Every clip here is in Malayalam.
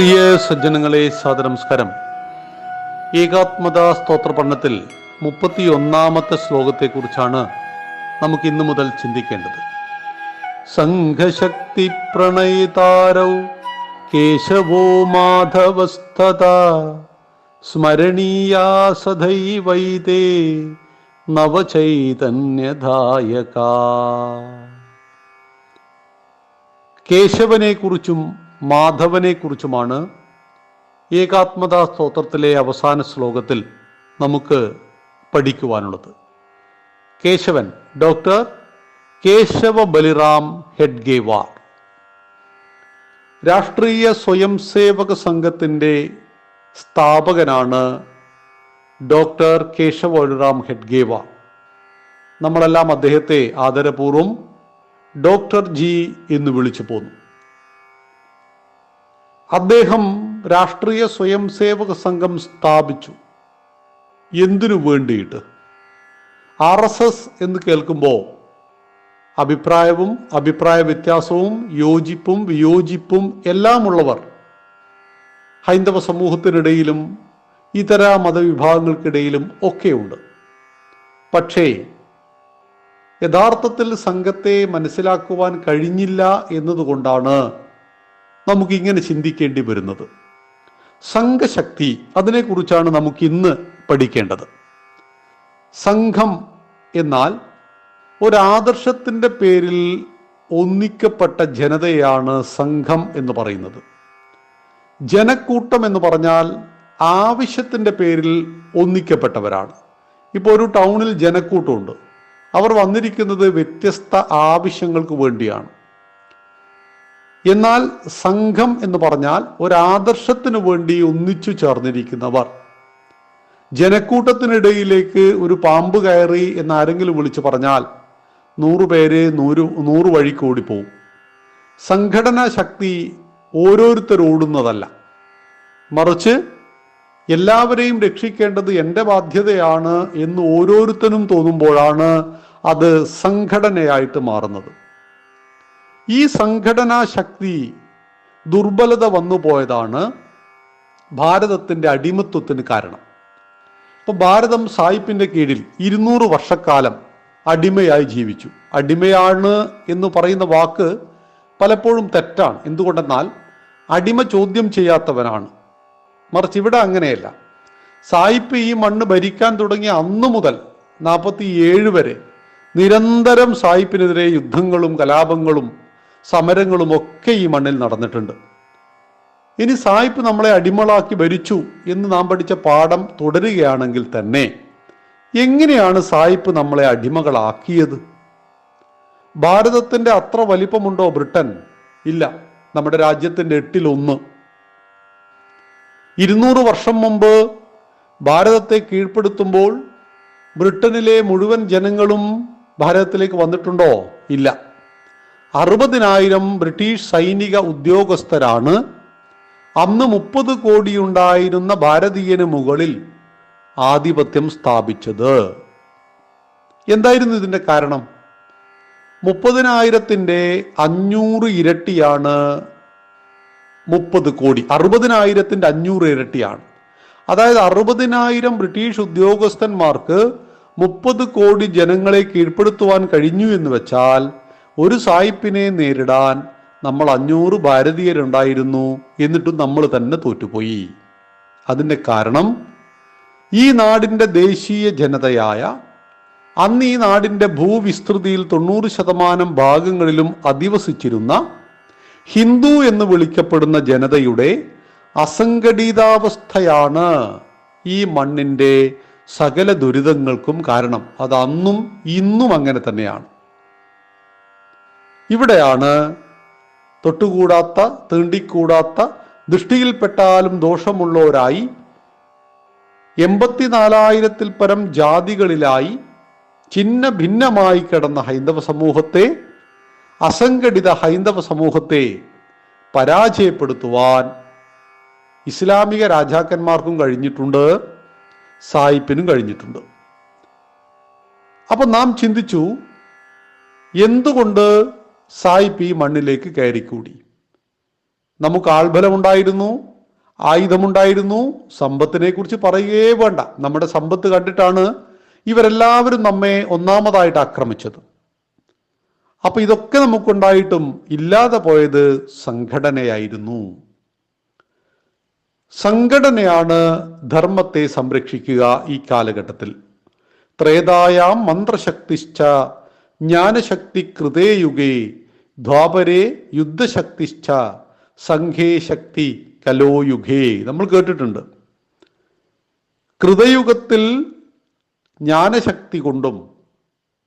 പ്രിയ സജ്ജനങ്ങളെ, സാദരനമസ്കാരം. ഏകാത്മതാ സ്തോത്ര പഠനത്തിൽ 31-ാമത്തെ ശ്ലോകത്തെക്കുറിച്ചാണ് നമുക്ക് ഇന്നു മുതൽ ചിന്തിക്കേണ്ടത്. സംഘശക്തി പ്രണയിതാരൗ കേശവോ മാധവസ്തഥാ സ്മരണീയാ സദൈവൈതേ നവചൈതന്യദായകാ. കേശവനെക്കുറിച്ചും മാധവനെക്കുറിച്ചുമാണ് ഏകാത്മതാ സ്തോത്രത്തിലെ അവസാന ശ്ലോകത്തിൽ നമുക്ക് പഠിക്കുവാനുള്ളത്. കേശവൻ ഡോക്ടർ കേശവ ബലിറാം ഹെഡ്ഗേവാർ രാഷ്ട്രീയ സ്വയം സേവക സംഘത്തിൻ്റെ സ്ഥാപകനാണ് ഡോക്ടർ കേശവ ബലിറാം ഹെഡ്ഗേവാർ. നമ്മളെല്ലാം അദ്ദേഹത്തെ ആദരപൂർവ്വം ഡോക്ടർ ജി എന്ന് വിളിച്ചു പോന്നു. അദ്ദേഹം രാഷ്ട്രീയ സ്വയം സേവക സംഘം സ്ഥാപിച്ചു. എന്തിനു വേണ്ടിയിട്ട്? RSS എന്ന് കേൾക്കുമ്പോൾ അഭിപ്രായ വ്യത്യാസവും യോജിപ്പും വിയോജിപ്പും എല്ലാമുള്ളവർ ഹൈന്ദവ സമൂഹത്തിനിടയിലും ഇതര മതവിഭാഗങ്ങൾക്കിടയിലും ഒക്കെയുണ്ട്. പക്ഷേ യഥാർത്ഥത്തിൽ സംഘത്തെ മനസ്സിലാക്കുവാൻ കഴിഞ്ഞില്ല എന്നതുകൊണ്ടാണ് നമുക്കിങ്ങനെ ചിന്തിക്കേണ്ടി വരുന്നത്. സംഘശക്തി, അതിനെക്കുറിച്ചാണ് നമുക്കിന്ന് പഠിക്കേണ്ടത്. സംഘം എന്നാൽ ഒരാദർശത്തിൻ്റെ പേരിൽ ഒന്നിക്കപ്പെട്ട ജനതയാണ് സംഘം എന്ന് പറയുന്നത്. ജനക്കൂട്ടം എന്ന് പറഞ്ഞാൽ ആവശ്യത്തിൻ്റെ പേരിൽ ഒന്നിക്കപ്പെട്ടവരാണ്. ഇപ്പോൾ ഒരു ടൗണിൽ ജനക്കൂട്ടമുണ്ട്. അവർ വന്നിരിക്കുന്നത് വ്യത്യസ്ത ആവശ്യങ്ങൾക്ക് വേണ്ടിയാണ്. എന്നാൽ സംഘം എന്ന് പറഞ്ഞാൽ ഒരാദർശത്തിനു വേണ്ടി ഒന്നിച്ചു ചേർന്നിരിക്കുന്നവർ. ജനക്കൂട്ടത്തിനിടയിലേക്ക് ഒരു പാമ്പ് കയറി എന്നാരെങ്കിലും വിളിച്ചു പറഞ്ഞാൽ 100 പേര് 100 വഴിക്ക് ഓടിപ്പോവും. സംഘടനാ ശക്തി ഓരോരുത്തരോടുന്നതല്ല, മറിച്ച് എല്ലാവരെയും രക്ഷിക്കേണ്ടത് എൻ്റെ ബാധ്യതയാണ് എന്ന് ഓരോരുത്തരും തോന്നുമ്പോഴാണ് അത് സംഘടനയായിട്ട് മാറുന്നത്. ഈ സംഘടനാ ശക്തി ദുർബലത വന്നു പോയതാണ് ഭാരതത്തിൻ്റെ അടിമത്വത്തിന് കാരണം. അപ്പോൾ ഭാരതം സായിപ്പിൻ്റെ കീഴിൽ 200 വർഷക്കാലം അടിമയായി ജീവിച്ചു. അടിമയാണ് എന്ന് പറയുന്ന വാക്ക് പലപ്പോഴും തെറ്റാണ്. എന്തുകൊണ്ടെന്നാൽ അടിമ ചോദ്യം ചെയ്യാത്തവനാണ്. മറിച്ച് ഇവിടെ അങ്ങനെയല്ല. സായിപ്പ് ഈ മണ്ണ് ഭരിക്കാൻ തുടങ്ങിയ അന്നു മുതൽ 47 വരെ നിരന്തരം സായിപ്പിനെതിരെ യുദ്ധങ്ങളും കലാപങ്ങളും സമരങ്ങളും ഒക്കെ ഈ മണ്ണിൽ നടന്നിട്ടുണ്ട്. ഇനി സായിപ്പ് നമ്മളെ അടിമകളാക്കി ഭരിച്ചു എന്ന് നാം പഠിച്ച പാഠം തുടരുകയാണെങ്കിൽ തന്നെ എങ്ങനെയാണ് സായിപ്പ് നമ്മളെ അടിമകളാക്കിയത്? ഭാരതത്തിൻ്റെ അത്ര വലിപ്പമുണ്ടോ ബ്രിട്ടൻ? ഇല്ല, നമ്മുടെ രാജ്യത്തിൻ്റെ 8-1. 200 വർഷം മുമ്പ് ഭാരതത്തെ കീഴ്പ്പെടുത്തുമ്പോൾ ബ്രിട്ടനിലെ മുഴുവൻ ജനങ്ങളും ഭാരതത്തിലേക്ക് വന്നിട്ടുണ്ടോ? ഇല്ല. 60,000 ബ്രിട്ടീഷ് സൈനിക ഉദ്യോഗസ്ഥരാണ് അന്ന് 30 കോടിയുണ്ടായിരുന്ന ഭാരതീയന് മുകളിൽ ആധിപത്യം സ്ഥാപിച്ചത്. എന്തായിരുന്നു ഇതിൻ്റെ കാരണം? 30,000-ൻ്റെ 500 ഇരട്ടിയാണ് 30 കോടി. 60,000-ൻ്റെ 500 ഇരട്ടിയാണ്. അതായത് 60,000 ബ്രിട്ടീഷ് ഉദ്യോഗസ്ഥന്മാർക്ക് 30 കോടി ജനങ്ങളെ കീഴ്പ്പെടുത്തുവാൻ കഴിഞ്ഞു എന്ന് വെച്ചാൽ ഒരു സായിപ്പിനെ നേരിടാൻ നമ്മൾ 500 ഭാരതീയരുണ്ടായിരുന്നു. എന്നിട്ടും നമ്മൾ തന്നെ തോറ്റുപോയി. അതിൻ്റെ കാരണം ഈ നാടിൻ്റെ ദേശീയ ജനതയായ, അന്ന് ഈ നാടിൻ്റെ ഭൂവിസ്തൃതിയിൽ 90% ഭാഗങ്ങളിലും അധിവസിച്ചിരുന്ന ഹിന്ദു എന്ന് വിളിക്കപ്പെടുന്ന ജനതയുടെ അസംഘടിതാവസ്ഥയാണ് ഈ മണ്ണിൻ്റെ സകല ദുരിതങ്ങൾക്കും കാരണം. അത് അന്നും ഇന്നും അങ്ങനെ തന്നെയാണ്. ഇവിടെയാണ് തൊട്ടുകൂടാത്ത, തീണ്ടിക്കൂടാത്ത, ദൃഷ്ടിയിൽപ്പെട്ടാലും ദോഷമുള്ളവരായി 84,000-ൽ പരം ജാതികളിലായി ഛിന്ന ഭിന്നമായി കിടന്ന ഹൈന്ദവ സമൂഹത്തെ, അസംഘടിത ഹൈന്ദവ സമൂഹത്തെ പരാജയപ്പെടുത്തുവാൻ ഇസ്ലാമിക രാജാക്കന്മാർക്കും കഴിഞ്ഞിട്ടുണ്ട്, സായിപ്പിനും കഴിഞ്ഞിട്ടുണ്ട്. അപ്പം നാം ചിന്തിച്ചു, എന്തുകൊണ്ട് സായിപ്പ് ഈ മണ്ണിലേക്ക് കയറിക്കൂടി? നമുക്ക് ആൾബലമുണ്ടായിരുന്നു, ആയുധമുണ്ടായിരുന്നു. സമ്പത്തിനെ കുറിച്ച് പറയുകയേ വേണ്ട. നമ്മുടെ സമ്പത്ത് കണ്ടിട്ടാണ് ഇവരെല്ലാവരും നമ്മെ ഒന്നാമതായിട്ട് ആക്രമിച്ചത്. അപ്പൊ ഇതൊക്കെ നമുക്കുണ്ടായിട്ടും ഇല്ലാതെ പോയത് സംഘടനയായിരുന്നു. സംഘടനയാണ് ധർമ്മത്തെ സംരക്ഷിക്കുക ഈ കാലഘട്ടത്തിൽ. ത്രേതായാം മന്ത്രശക്തിശ്ച ജ്ഞാനശക്തി കൃതേ യുഗേ ദ്വാപരേ യുദ്ധശക്തിശ്ച സംഘേ ശക്തി കലോയുഗേ. നമ്മൾ കേട്ടിട്ടുണ്ട്. കൃതയുഗത്തിൽ ജ്ഞാനശക്തി കൊണ്ടും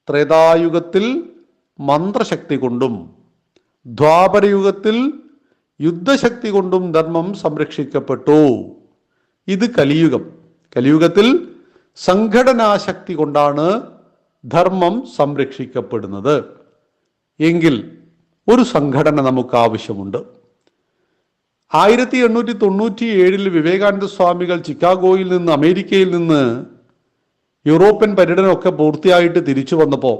ത്രേതായുഗത്തിൽ മന്ത്രശക്തി കൊണ്ടും ദ്വാപരയുഗത്തിൽ യുദ്ധശക്തി കൊണ്ടും ധർമ്മം സംരക്ഷിക്കപ്പെട്ടു. ഇത് കലിയുഗം. കലിയുഗത്തിൽ സംഘടനാശക്തി കൊണ്ടാണ് ധർമ്മം സംരക്ഷിക്കപ്പെടുന്നത്. എങ്കിൽ ഒരു സംഘടന നമുക്ക് ആവശ്യമുണ്ട്. 1897 വിവേകാനന്ദ സ്വാമികൾ ചിക്കാഗോയിൽ നിന്ന്, അമേരിക്കയിൽ നിന്ന് യൂറോപ്യൻ പര്യടനമൊക്കെ പൂർത്തിയായിട്ട് തിരിച്ചു വന്നപ്പോൾ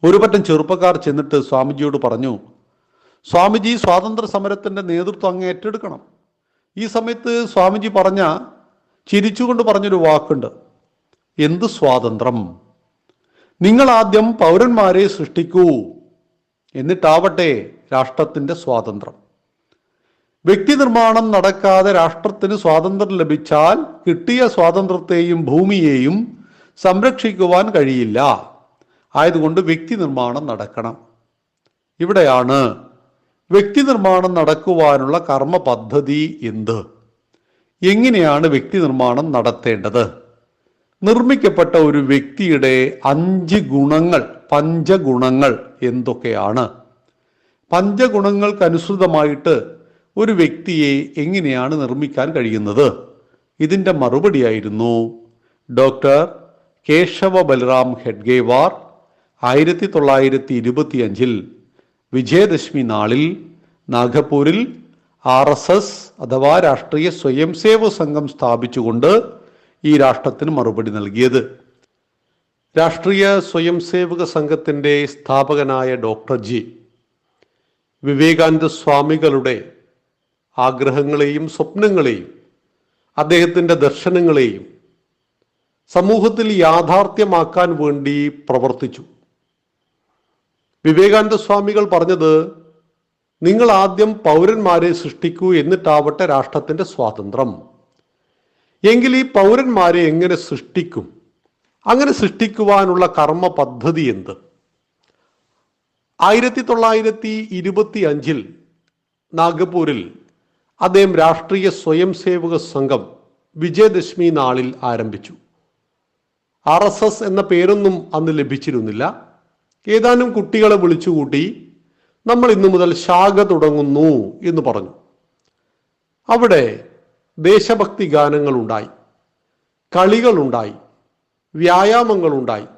ഒരു പറ്റം ചെറുപ്പക്കാർ ചെന്നിട്ട് സ്വാമിജിയോട് പറഞ്ഞു, സ്വാമിജി, സ്വാതന്ത്ര്യ സമരത്തിന്റെ നേതൃത്വം അങ്ങ് ഏറ്റെടുക്കണം. ഈ സമയത്ത് സ്വാമിജി ചിരിച്ചുകൊണ്ട് പറഞ്ഞൊരു വാക്കുണ്ട്. എന്ത് സ്വാതന്ത്ര്യം? നിങ്ങൾ ആദ്യം പൗരന്മാരെ സൃഷ്ടിക്കൂ, എന്നിട്ടാവട്ടെ രാഷ്ട്രത്തിന്റെ സ്വാതന്ത്ര്യം. വ്യക്തി നിർമ്മാണം നടക്കാതെ രാഷ്ട്രത്തിന് സ്വാതന്ത്ര്യം ലഭിച്ചാൽ കിട്ടിയ സ്വാതന്ത്ര്യത്തെയും ഭൂമിയെയും സംരക്ഷിക്കുവാൻ കഴിയില്ല. ആയതുകൊണ്ട് വ്യക്തി നിർമ്മാണം നടക്കണം. ഇവിടെയാണ് വ്യക്തി നിർമ്മാണം നടക്കുവാനുള്ള കർമ്മ പദ്ധതി എന്ത്? എങ്ങനെയാണ് വ്യക്തി നിർമ്മാണം നടത്തേണ്ടത്? നിർമ്മിക്കപ്പെട്ട ഒരു വ്യക്തിയുടെ 5 ഗുണങ്ങൾ, പഞ്ചഗുണങ്ങൾ എന്തൊക്കെയാണ്? പഞ്ചഗുണങ്ങൾക്കനുസൃതമായിട്ട് ഒരു വ്യക്തിയെ എങ്ങനെയാണ് നിർമ്മിക്കാൻ കഴിയുന്നത്? ഇതിൻ്റെ മറുപടിയായിരുന്നു ഡോക്ടർ കേശവ ബൽറാം ഹെഡ്ഗേവാർ 1925 വിജയദശമി നാളിൽ നാഗപൂരിൽ RSS അഥവാ രാഷ്ട്രീയ സ്വയം സേവക സംഘം സ്ഥാപിച്ചുകൊണ്ട് ഈ രാഷ്ട്രത്തിന് മറുപടി നൽകിയത്. രാഷ്ട്രീയ സ്വയം സേവക സംഘത്തിൻ്റെ സ്ഥാപകനായ ഡോക്ടർ ജി വിവേകാനന്ദ സ്വാമികളുടെ ആഗ്രഹങ്ങളെയും സ്വപ്നങ്ങളെയും അദ്ദേഹത്തിൻ്റെ ദർശനങ്ങളെയും സമൂഹത്തിൽ യാഥാർത്ഥ്യമാക്കാൻ വേണ്ടി പ്രവർത്തിച്ചു. വിവേകാനന്ദ സ്വാമികൾ പറഞ്ഞത്, നിങ്ങൾ ആദ്യം പൗരന്മാരെ സൃഷ്ടിക്കൂ, എന്നിട്ടാവട്ടെ രാഷ്ട്രത്തിന്റെ സ്വാതന്ത്ര്യം. എങ്കിൽ ഈ പൗരന്മാരെ എങ്ങനെ സൃഷ്ടിക്കും? അങ്ങനെ സൃഷ്ടിക്കുവാനുള്ള കർമ്മ പദ്ധതി എന്ത്? 1925 നാഗപൂരിൽ അദ്ദേഹം രാഷ്ട്രീയ സ്വയം സേവക സംഘം വിജയദശമി നാളിൽ ആരംഭിച്ചു. RSS എന്ന പേരൊന്നും അന്ന് ലഭിച്ചിരുന്നില്ല. ഏതാനും കുട്ടികളെ വിളിച്ചുകൂട്ടി നമ്മൾ ഇന്നു മുതൽ ശാഖ തുടങ്ങുന്നു എന്ന് പറഞ്ഞു. അവിടെ ദേശഭക്തി ഗാനങ്ങളുണ്ടായി, കളികളുണ്ടായി, വ്യായാമങ്ങളുണ്ടായി.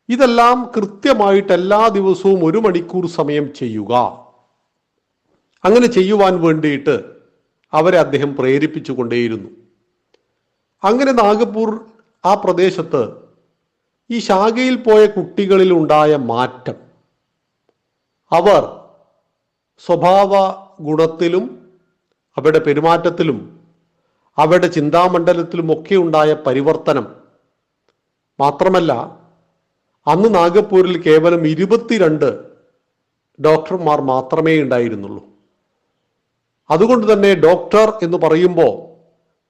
ഇതെല്ലാം കൃത്യമായിട്ട് എല്ലാ ദിവസവും 1 മണിക്കൂർ സമയം ചെയ്യുക. അങ്ങനെ ചെയ്യുവാൻ വേണ്ടിയിട്ട് അവരെ അദ്ദേഹം പ്രേരിപ്പിച്ചു കൊണ്ടേയിരുന്നു. അങ്ങനെ നാഗപൂർ ആ പ്രദേശത്ത് ഈ ശാഖയിൽ പോയ കുട്ടികളിൽ ഉണ്ടായ മാറ്റം, അവർ സ്വഭാവ ഗുണത്തിലും അവരുടെ പെരുമാറ്റത്തിലും അവരുടെ ചിന്താമണ്ഡലത്തിലും ഒക്കെ ഉണ്ടായ പരിവർത്തനം മാത്രമല്ല, അന്ന് നാഗപൂരിൽ കേവലം 22 ഡോക്ടർമാർ മാത്രമേ ഉണ്ടായിരുന്നുള്ളൂ. അതുകൊണ്ട് തന്നെ ഡോക്ടർ എന്ന് പറയുമ്പോൾ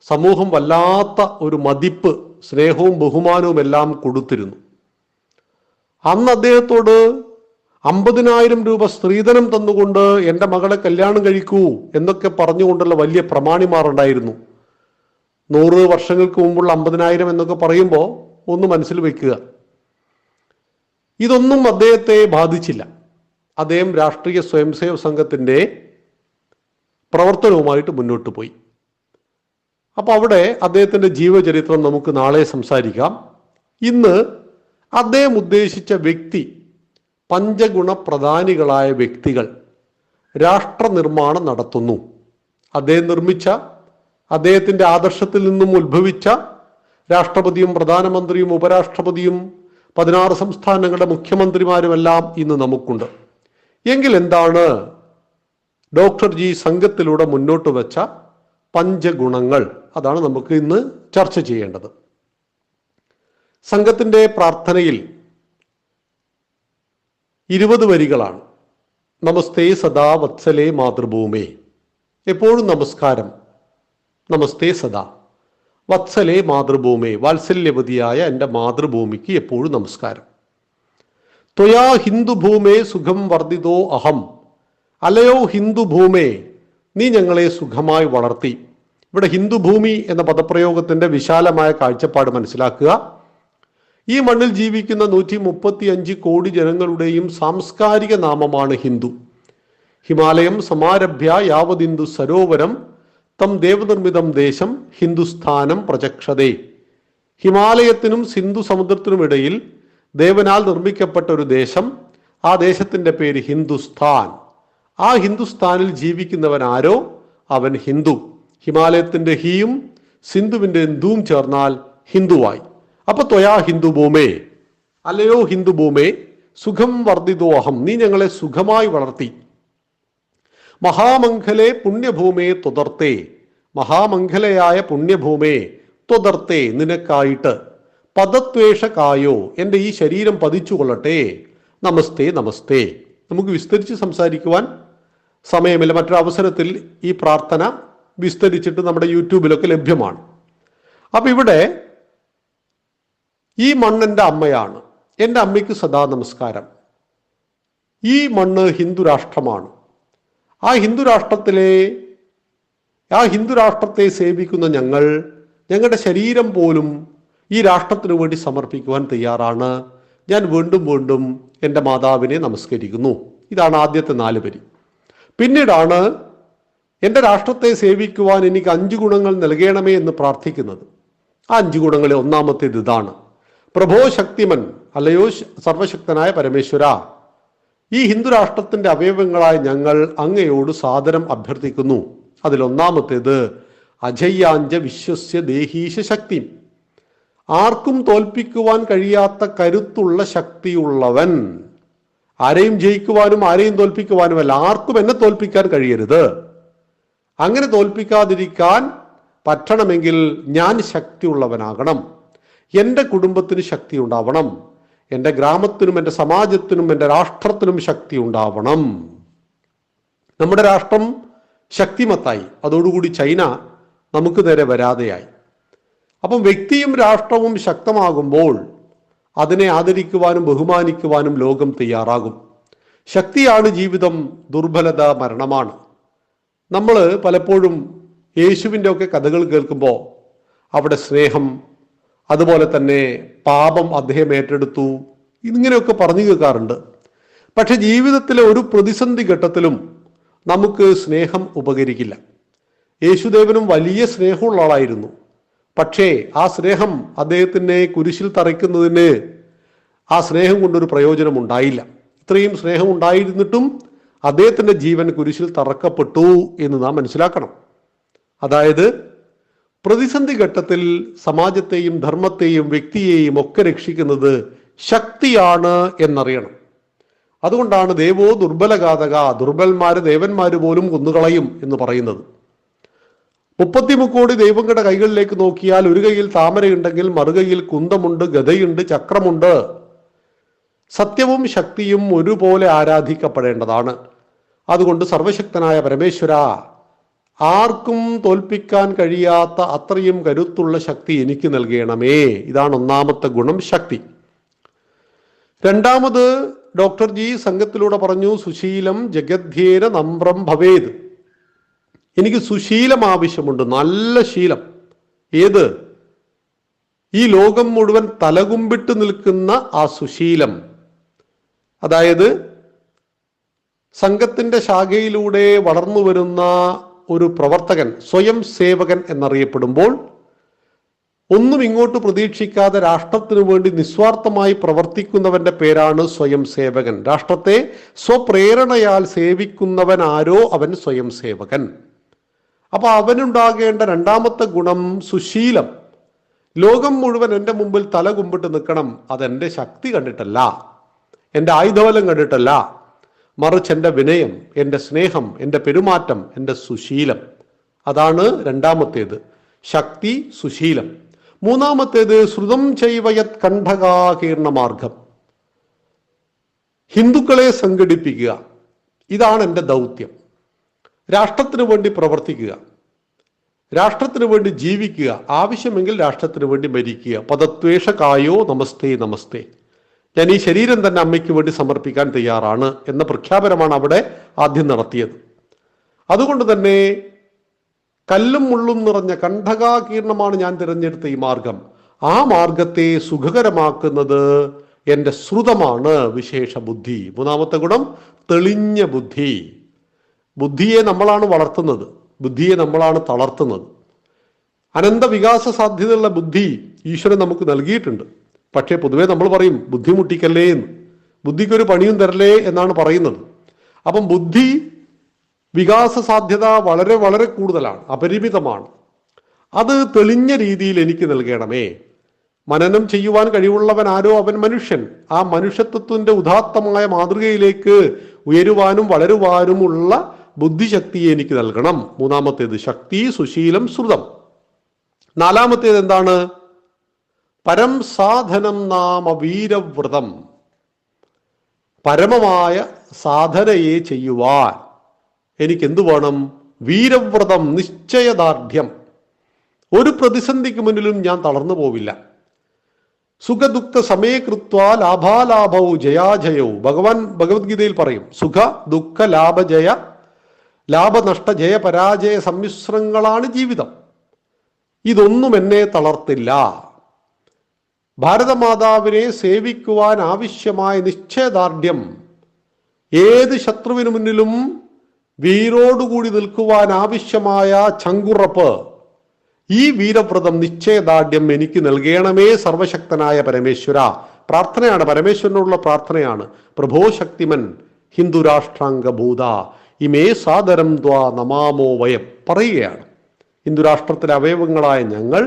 സമൂഹം വല്ലാത്ത ഒരു മതിപ്പ്, സ്നേഹവും ബഹുമാനവും എല്ലാം കൊടുത്തിരുന്നു. അന്ന് അദ്ദേഹത്തോട് 50,000 രൂപ സ്ത്രീധനം തന്നുകൊണ്ട് എൻ്റെ മകളെ കല്യാണം കഴിക്കൂ എന്നൊക്കെ പറഞ്ഞുകൊണ്ടുള്ള വലിയ പ്രമാണിമാർ ഉണ്ടായിരുന്നു. 100 വർഷങ്ങൾക്ക് മുമ്പുള്ള 50,000 എന്നൊക്കെ പറയുമ്പോൾ ഒന്ന് മനസ്സിൽ വെക്കുക. ഇതൊന്നും അദ്ദേഹത്തെ ബാധിച്ചില്ല. അദ്ദേഹം രാഷ്ട്രീയ സ്വയംസേവക സംഘത്തിൻ്റെ പ്രവർത്തനവുമായിട്ട് മുന്നോട്ട് പോയി. അപ്പോൾ അവിടെ അദ്ദേഹത്തിൻ്റെ ജീവചരിത്രം നമുക്ക് നാളെ സംസാരിക്കാം. ഇന്ന് അദ്ദേഹം ഉദ്ദേശിച്ച വ്യക്തി, പഞ്ചഗുണ പ്രധാനികളായ വ്യക്തികൾ രാഷ്ട്ര നിർമ്മാണം നടത്തുന്നു. അദ്ദേഹം നിർമ്മിച്ച, അദ്ദേഹത്തിൻ്റെ ആദർശത്തിൽ നിന്നും ഉത്ഭവിച്ച രാഷ്ട്രപതിയും പ്രധാനമന്ത്രിയും ഉപരാഷ്ട്രപതിയും 16 സംസ്ഥാനങ്ങളുടെ മുഖ്യമന്ത്രിമാരുമെല്ലാം ഇന്ന് നമുക്കുണ്ട്. എങ്കിൽ എന്താണ് ഡോക്ടർ ജി സംഘത്തിലൂടെ മുന്നോട്ട് വെച്ച പഞ്ചഗുണങ്ങൾ, അതാണ് നമുക്ക് ഇന്ന് ചർച്ച ചെയ്യേണ്ടത്. സംഘത്തിൻ്റെ പ്രാർത്ഥനയിൽ 20 വരികളാണ്. നമസ്തേ സദാ വത്സലേ മാതൃഭൂമേ, എപ്പോഴും നമസ്കാരം, നമസ്തേ സദാ വത്സലേ മാതൃഭൂമേ, വാത്സല്യവതിയായ എൻ്റെ മാതൃഭൂമിക്ക് എപ്പോഴും നമസ്കാരം. ത്വയാ ഹിന്ദുഭൂമേ സുഖം വർദ്ധിതോ അഹം, അലയോ ഹിന്ദുഭൂമേ നീ ഞങ്ങളെ സുഖമായി വളർത്തി. ഇവിടെ ഹിന്ദുഭൂമി എന്ന പദപ്രയോഗത്തിന്റെ വിശാലമായ കാഴ്ചപ്പാട് മനസ്സിലാക്കുക. ഈ മണ്ണിൽ ജീവിക്കുന്ന 135 കോടി ജനങ്ങളുടെയും സാംസ്കാരിക നാമമാണ് ഹിന്ദു. ഹിമാലയം സമാരഭ്യ യാവതിന്ദു സരോവരം തം ദേവനിർമ്മിതം ദേശം ഹിന്ദുസ്ഥാനം പ്രചക്ഷതേ. ഹിമാലയത്തിനും സിന്ധു സമുദ്രത്തിനുമിടയിൽ ദേവനാൽ നിർമ്മിക്കപ്പെട്ട ഒരു ദേശം, ആ ദേശത്തിന്റെ പേര് ഹിന്ദുസ്ഥാൻ. ആ ഹിന്ദുസ്ഥാനിൽ ജീവിക്കുന്നവൻ ആരോ അവൻ ഹിന്ദു. ഹിമാലയത്തിന്റെ ഹീയും സിന്ധുവിന്റെ ദൂം ചേർന്നാൽ ഹിന്ദുവായി. അപ്പൊ ത്വയാ ഹിന്ദുഭൂമേ, അല്ലയോ ഹിന്ദുഭൂമേ സുഖം വർദ്ധിതോഹം, നീ ഞങ്ങളെ സുഖമായി വളർത്തി. മഹാമംഗലേ പുണ്യഭൂമേ ത്വദർത്തേ, മഹാമംഗലയായ പുണ്യഭൂമേ ത്വദർത്തേ നിനക്കായിട്ട്. പദത്വേഷ കായോ, എൻ്റെ ഈ ശരീരം പതിച്ചു കൊള്ളട്ടെ. നമസ്തേ നമസ്തേ. നമുക്ക് വിസ്തരിച്ച് സംസാരിക്കുവാൻ സമയമില്ല. മറ്റൊരവസരത്തിൽ ഈ പ്രാർത്ഥന വിസ്തരിച്ചിട്ട് നമ്മുടെ യൂട്യൂബിലൊക്കെ ലഭ്യമാണ്. അപ്പൊ ഇവിടെ ഈ മണ്ണെൻ്റെ അമ്മയാണ്, എൻ്റെ അമ്മയ്ക്ക് സദാ നമസ്കാരം. ഈ മണ്ണ് ഹിന്ദു രാഷ്ട്രമാണ്. ആ ഹിന്ദു രാഷ്ട്രത്തെ സേവിക്കുന്ന ഞങ്ങൾ ഞങ്ങളുടെ ശരീരം പോലും ഈ രാഷ്ട്രത്തിനു വേണ്ടി സമർപ്പിക്കുവാൻ തയ്യാറാണ്. ഞാൻ വീണ്ടും വീണ്ടും എൻ്റെ മാതാവിനെ നമസ്കരിക്കുന്നു. ഇതാണ് ആദ്യത്തെ 4 വരി. പിന്നീടാണ് എൻ്റെ രാഷ്ട്രത്തെ സേവിക്കുവാൻ എനിക്ക് 5 ഗുണങ്ങൾ നൽകണമേ എന്ന് പ്രാർത്ഥിക്കുന്നത്. ആ 5 ഗുണങ്ങളിൽ ഒന്നാമത്തേത് ഇതാണ്: പ്രഭോ ശക്തിമൻ, അല്ലയോ സർവശക്തനായ പരമേശ്വര, ഈ ഹിന്ദു രാഷ്ട്രത്തിന്റെ അവയവങ്ങളായ ഞങ്ങൾ അങ്ങയോട് സാദരം അഭ്യർത്ഥിക്കുന്നു. അതിലൊന്നാമത്തേത് അജയ്യാഞ്ച വിശ്വസ്യ ദേഹീശ ശക്തി, ആർക്കും തോൽപ്പിക്കുവാൻ കഴിയാത്ത കരുത്തുള്ള ശക്തിയുള്ളവൻ. ആരെയും ജയിക്കുവാനും ആരെയും തോൽപ്പിക്കുവാനുമല്ല, ആർക്കും എന്നെ തോൽപ്പിക്കാൻ കഴിയരുത്. അങ്ങനെ തോൽപ്പിക്കാതിരിക്കാൻ പറ്റണമെങ്കിൽ ഞാൻ ശക്തിയുള്ളവനാകണം. എൻ്റെ കുടുംബത്തിന് ശക്തി ഉണ്ടാവണം, എൻ്റെ ഗ്രാമത്തിനും എൻ്റെ സമാജത്തിനും എൻ്റെ രാഷ്ട്രത്തിനും ശക്തി ഉണ്ടാവണം. നമ്മുടെ രാഷ്ട്രം ശക്തിമത്തായി, അതോടുകൂടി ചൈന നമുക്ക് നേരെ വരാതെയായി. അപ്പം വ്യക്തിയും രാഷ്ട്രവും ശക്തമാകുമ്പോൾ അതിനെ ആദരിക്കുവാനും ബഹുമാനിക്കുവാനും ലോകം തയ്യാറാകും. ശക്തിയാണ് ജീവിതം, ദുർബലത മരണമാണ്. നമ്മൾ പലപ്പോഴും യേശുവിൻ്റെ ഒക്കെ കഥകൾ കേൾക്കുമ്പോൾ അവിടെ സ്നേഹം, അതുപോലെ തന്നെ പാപം അദ്ദേഹം ഏറ്റെടുത്തു, ഇങ്ങനെയൊക്കെ പറഞ്ഞു കേൾക്കാറുണ്ട്. പക്ഷെ ജീവിതത്തിലെ ഒരു പ്രതിസന്ധി ഘട്ടത്തിലും നമുക്ക് സ്നേഹം ഉപകരിക്കില്ല. യേശുദേവനും വലിയ സ്നേഹമുള്ള ആളായിരുന്നു. പക്ഷേ ആ സ്നേഹം അദ്ദേഹത്തിനെ കുരിശിൽ തറയ്ക്കുന്നതിന് ആ സ്നേഹം കൊണ്ടൊരു പ്രയോജനം ഉണ്ടായില്ല. ഇത്രയും സ്നേഹം ഉണ്ടായിരുന്നിട്ടും അദ്ദേഹത്തിൻ്റെ ജീവൻ കുരിശിൽ തറക്കപ്പെട്ടു എന്ന് നാം മനസ്സിലാക്കണം. അതായത് പ്രതിസന്ധി ഘട്ടത്തിൽ സമാജത്തെയും ധർമ്മത്തെയും വ്യക്തിയെയും ഒക്കെ രക്ഷിക്കുന്നത് ശക്തിയാണ് എന്നറിയണം. അതുകൊണ്ടാണ് ദേവോ ദുർബലഘാതക, ദുർബലന്മാര് ദേവന്മാര് പോലും കൊന്നുകളയും എന്ന് പറയുന്നത്. 30 കോടി ദൈവങ്ങളുടെ കൈകളിലേക്ക് നോക്കിയാൽ ഒരു കൈയിൽ താമരയുണ്ടെങ്കിൽ മറുകൈയിൽ കുന്തമുണ്ട്, ഗദയുണ്ട്, ചക്രമുണ്ട്. സത്യവും ശക്തിയും ഒരുപോലെ ആരാധിക്കപ്പെടേണ്ടതാണ്. അതുകൊണ്ട് സർവശക്തനായ പരമേശ്വര, ആർക്കും തോൽപ്പിക്കാൻ കഴിയാത്ത അത്രയും കരുത്തുള്ള ശക്തി എനിക്ക് നൽകണമേ. ഇതാണ് ഒന്നാമത്തെ ഗുണം, ശക്തി. രണ്ടാമത് ഡോക്ടർ ജി സംഘത്തിലൂടെ പറഞ്ഞു, സുശീലം ജഗദ്ധ്യേന നമ്രം ഭവേത്. എനിക്ക് സുശീലം ആവശ്യമുണ്ട്, നല്ല ശീലം. ഏത്? ഈ ലോകം മുഴുവൻ തലകുമ്പിട്ട് നിൽക്കുന്ന ആ സുശീലം. അതായത് സംഘത്തിന്റെ ശാഖയിലൂടെ വളർന്നു വരുന്ന ഒരു പ്രവർത്തകൻ, സ്വയം സേവകൻ എന്നറിയപ്പെടുമ്പോൾ, ഒന്നും ഇങ്ങോട്ട് പ്രതീക്ഷിക്കാതെ രാഷ്ട്രത്തിനു വേണ്ടി നിസ്വാർത്ഥമായി പ്രവർത്തിക്കുന്നവന്റെ പേരാണ് സ്വയം സേവകൻ. രാഷ്ട്രത്തെ സ്വപ്രേരണയാൽ സേവിക്കുന്നവൻ ആരോ അവൻ സ്വയം സേവകൻ. അപ്പൊ അവനുണ്ടാകേണ്ട രണ്ടാമത്തെ ഗുണം സുശീലം. ലോകം മുഴുവൻ എൻ്റെ മുമ്പിൽ തല കുമ്പിട്ട് നിൽക്കണം. അതെൻ്റെ ശക്തി കണ്ടിട്ടല്ല, എൻ്റെ ആയുധബലം കണ്ടിട്ടല്ല, മറിച്ച് എൻ്റെ വിനയം, എൻ്റെ സ്നേഹം, എൻ്റെ പെരുമാറ്റം, എൻ്റെ സുശീലം. അതാണ് രണ്ടാമത്തേത്. ശക്തി, സുശീലം. മൂന്നാമത്തേത് ശ്രുതം ചൈവയത് കണ്ഠകാകീർണ മാർഗം. ഹിന്ദുക്കളെ സംഘടിപ്പിക്കുക. ഇതാണ് എൻ്റെ ദൗത്യം. രാഷ്ട്രത്തിന് വേണ്ടി പ്രവർത്തിക്കുക, രാഷ്ട്രത്തിന് വേണ്ടി ജീവിക്കുക, ആവശ്യമെങ്കിൽ രാഷ്ട്രത്തിന് വേണ്ടി മരിക്കുക. പദത്വേഷ കായോ നമസ്തേ നമസ്തേ. ഞാൻ ഈ ശരീരം തന്നെ അമ്മയ്ക്ക് വേണ്ടി സമർപ്പിക്കാൻ തയ്യാറാണ് എന്ന പ്രഖ്യാപനമാണ് അവിടെ ആദ്യം നടത്തിയത്. അതുകൊണ്ട് തന്നെ കല്ലും മുള്ളും നിറഞ്ഞ കണ്ഠകാകീർണമാണ് ഞാൻ തിരഞ്ഞെടുത്ത ഈ മാർഗം. ആ മാർഗത്തെ സുഖകരമാക്കുന്നത് എൻ്റെ ശ്രുതമാണ്, വിശേഷ ബുദ്ധി. മൂന്നാമത്തെ ഗുണം തെളിഞ്ഞ ബുദ്ധി. ബുദ്ധിയെ നമ്മളാണ് വളർത്തുന്നത്, ബുദ്ധിയെ നമ്മളാണ് തളർത്തുന്നത്. അനന്ത വികാസ സാധ്യതയുള്ള ബുദ്ധി ഈശ്വരൻ നമുക്ക് നൽകിയിട്ടുണ്ട്. പക്ഷേ പൊതുവെ നമ്മൾ പറയും ബുദ്ധിമുട്ടിക്കല്ലേ എന്ന്. ബുദ്ധിക്കൊരു പണിയും തരല്ലേ എന്നാണ് പറയുന്നത്. അപ്പം ബുദ്ധി വികാസ സാധ്യത വളരെ വളരെ കൂടുതലാണ്, അപരിമിതമാണ്. അത് തെളിഞ്ഞ രീതിയിൽ എനിക്ക് നൽകണമേ. മനനം ചെയ്യുവാൻ കഴിവുള്ളവൻ ആരോ അവൻ മനുഷ്യൻ. ആ മനുഷ്യത്വത്തിന്റെ ഉദാത്തമായ മാതൃകയിലേക്ക് ഉയരുവാനും വളരുവാനുമുള്ള ബുദ്ധിശക്തിയെ എനിക്ക് നൽകണം. മൂന്നാമത്തേത് ശക്തി, സുശീലം, ശ്രുതം. നാലാമത്തേത് എന്താണ്? പരം സാധനം നാമ വീരവ്രതം. പരമമായ സാധനയെ ചെയ്യുവാൻ എനിക്ക് എന്തു വേണം? വീരവ്രതം, നിശ്ചയദാർഢ്യം. ഒരു പ്രതിസന്ധിക്ക് മുന്നിലും ഞാൻ തളർന്നു പോവില്ല. സുഖദുഃഖ സമയകൃത്വ ലാഭാലാഭവും ജയാജയവും. ഭഗവത്ഗീതയിൽ പറയും സുഖ ദുഃഖ ലാഭജയ, ലാഭനഷ്ട ജയ പരാജയ സമ്മിശ്രങ്ങളാണ് ജീവിതം. ഇതൊന്നും എന്നെ തളർത്തില്ല. ഭാരതമാതാവിനെ സേവിക്കുവാൻ ആവശ്യമായ നിശ്ചയദാർഢ്യം, ഏത് ശത്രുവിന് മുന്നിലും വീരോടുകൂടി നിൽക്കുവാൻ ആവശ്യമായ ചങ്കുറപ്പ്, ഈ വീരവ്രതം, നിശ്ചയദാർഢ്യം എനിക്ക് നൽകണമേ സർവശക്തനായ പരമേശ്വര. പ്രാർത്ഥനയാണ്, പരമേശ്വരനോടുള്ള പ്രാർത്ഥനയാണ്. പ്രഭോ ശക്തിമൻ ഹിന്ദുരാഷ്ട്രാംഗഭൂത ഇമേ സാദരം ത്വാ നമാമോ വയം പറയുകയാണ്. ഹിന്ദുരാഷ്ട്രത്തിലെ അവയവങ്ങളായ ഞങ്ങൾ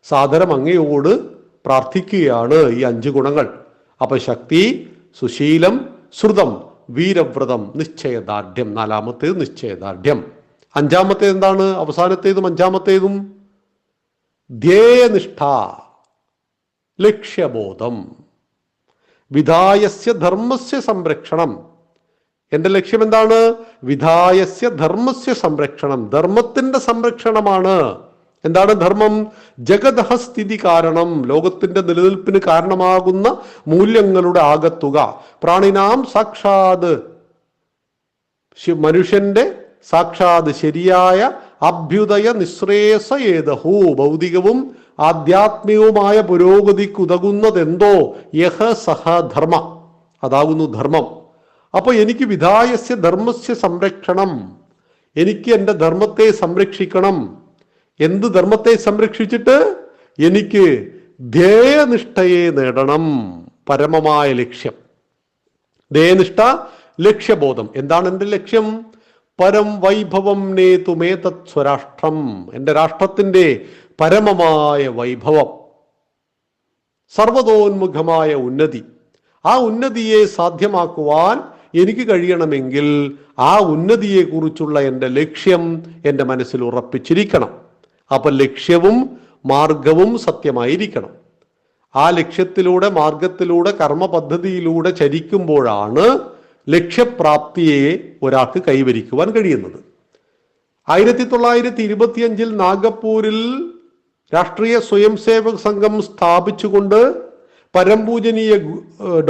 സാദരം അങ്ങയോട് പ്രാർത്ഥിക്കുകയാണ് ഈ 5 ഗുണങ്ങൾ. അപ്പൊ ശക്തി, സുശീലം, ശ്രുതം, വീരവ്രതം, നിശ്ചയദാർഢ്യം. നാലാമത്തേത് നിശ്ചയദാർഢ്യം. അഞ്ചാമത്തേത് എന്താണ്? അവസാനത്തേതും അഞ്ചാമത്തേതും ധ്യേയനിഷ്ഠ, ലക്ഷ്യബോധം. വിധായസ്യ ധർമ്മസ്യ സംരക്ഷണം. എന്റെ ലക്ഷ്യം എന്താണ്? വിധായസ്യ ധർമ്മസ്യ സംരക്ഷണം, ധർമ്മത്തിന്റെ സംരക്ഷണമാണ്. എന്താണ് ധർമ്മം? ജഗതഃ സ്ഥിതി കാരണം, ലോകത്തിന്റെ നിലനിൽപ്പിന് കാരണമാകുന്ന മൂല്യങ്ങളുടെ ആകത്തുക. പ്രാണിനാം സാക്ഷാത്, മനുഷ്യന്റെ സാക്ഷാത് ശരിയായ അഭ്യുദയ നിശ്രേയസേതഹു. ഭൗതികവും ആധ്യാത്മികവുമായ പുരോഗതിക്ക് ഉതകുന്നതെന്തോ യഹ സഹ ധർമ്മ, അതാകുന്നു ധർമ്മം. അപ്പൊ എനിക്ക് വിധായസ്യ ധർമ്മസ്യ സംരക്ഷണം, എനിക്ക് എൻ്റെ ധർമ്മത്തെ സംരക്ഷിക്കണം. എന്ത് ധർമ്മത്തെ സംരക്ഷിച്ചിട്ട്? എനിക്ക് ധ്യേയനിഷ്ഠയെ നേടണം, പരമമായ ലക്ഷ്യം. ധ്യേയനിഷ്ഠ, ലക്ഷ്യബോധം. എന്താണ് എൻ്റെ ലക്ഷ്യം? പരം വൈഭവം നേതുമേതത് സ്വരാഷ്ട്രം. എൻ്റെ രാഷ്ട്രത്തിൻ്റെ പരമമായ വൈഭവം, സർവതോന്മുഖമായ ഉന്നതി. ആ ഉന്നതിയെ സാധ്യമാക്കുവാൻ എനിക്ക് കഴിയണമെങ്കിൽ ആ ഉന്നതിയെക്കുറിച്ചുള്ള എൻ്റെ ലക്ഷ്യം എൻ്റെ മനസ്സിൽ ഉറപ്പിച്ചിരിക്കണം. അപ്പൊ ലക്ഷ്യവും മാർഗവും സത്യമായിരിക്കണം. ആ ലക്ഷ്യത്തിലൂടെ, മാർഗത്തിലൂടെ, കർമ്മ പദ്ധതിയിലൂടെ ചരിക്കുമ്പോഴാണ് ലക്ഷ്യപ്രാപ്തിയെ ഒരാൾക്ക് കൈവരിക്കുവാൻ കഴിയുന്നത്. 1925 നാഗപ്പൂരിൽ രാഷ്ട്രീയ സ്വയം സേവക സംഘം സ്ഥാപിച്ചുകൊണ്ട് പരംപൂജനീയ